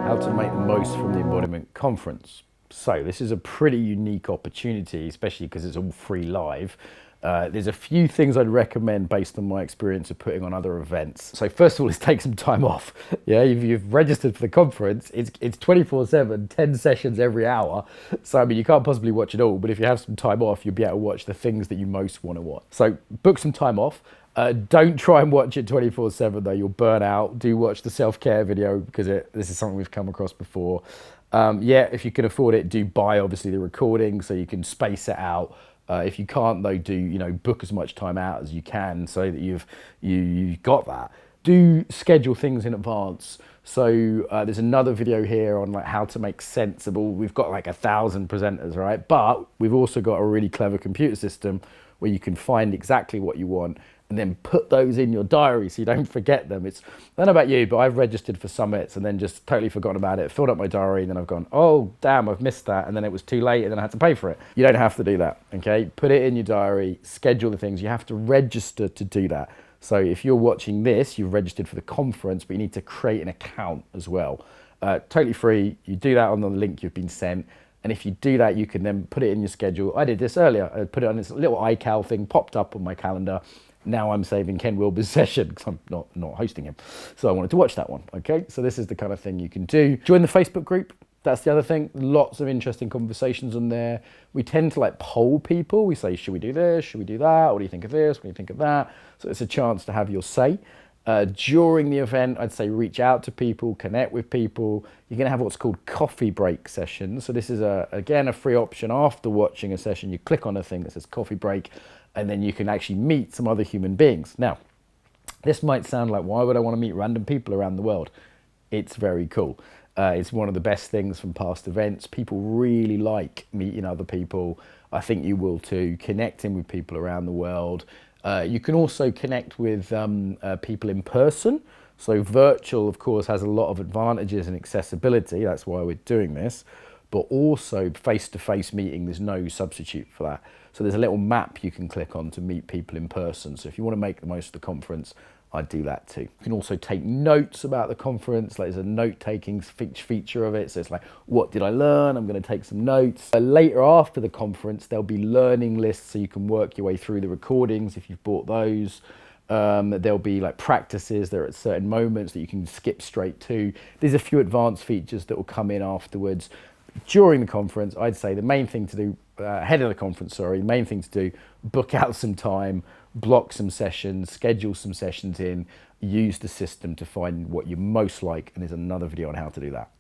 how to make the most from the Embodiment Conference. So this is a pretty unique opportunity, especially because it's all free live. There's a few things I'd recommend based on my experience of putting on other events. So first of all, is take some time off. Yeah, you've registered for the conference. It's 24/7, 10 sessions every hour. So I mean, you can't possibly watch it all, but if you have some time off, you'll be able to watch the things that you most want to watch. So book some time off. Don't try and watch it 24/7 though, you'll burn out. Do watch the self-care video because this is something we've come across before. Yeah, if you can afford it, do buy obviously the recording so you can space it out. If you can't though, do book as much time out as you can so that you've got that. Do schedule things in advance. So there's another video here on like how to make sensible. We've got like 1,000 presenters, right? But we've also got a really clever computer system where you can find exactly what you want and then put those in your diary so you don't forget them. I don't know about you, but I've registered for summits and then just totally forgotten about it, filled up my diary, and then I've gone, oh, damn, I've missed that. And then it was too late and then I had to pay for it. You don't have to do that, okay? Put it in your diary, schedule the things. You have to register to do that. So if you're watching this, you've registered for the conference, but you need to create an account as well. Totally free. You do that on the link you've been sent. And if you do that, you can then put it in your schedule. I did this earlier. I put it on this little iCal thing, popped up on my calendar. Now I'm saving Ken Wilber's session because I'm not hosting him. So I wanted to watch that one, okay? So this is the kind of thing you can do. Join the Facebook group. That's the other thing. Lots of interesting conversations on there. We tend to like poll people. We say, should we do this? Should we do that? What do you think of this? What do you think of that? So it's a chance to have your say. During the event, I'd say reach out to people, connect with people. You're going to have what's called coffee break sessions. So this is, again, a free option. After watching a session, you click on a thing that says coffee break, and then you can actually meet some other human beings. Now, this might sound like, why would I want to meet random people around the world? It's very cool. It's one of the best things from past events. People really like meeting other people. I think you will too, connecting with people around the world. You can also connect with people in person. So virtual, of course, has a lot of advantages and accessibility. That's why we're doing this. But also face-to-face meeting, there's no substitute for that. So there's a little map you can click on to meet people in person. So if you want to make the most of the conference, I'd do that too. You can also take notes about the conference. Like there's a note-taking feature of it. So it's like, what did I learn? I'm going to take some notes. Later after the conference, there'll be learning lists so you can work your way through the recordings if you've bought those. There'll be like practices there at certain moments that you can skip straight to. There's a few advanced features that will come in afterwards. During the conference, I'd say the main thing to do, ahead of the conference, sorry, main thing to do, book out some time, block some sessions, schedule some sessions in, use the system to find what you most like, and there's another video on how to do that.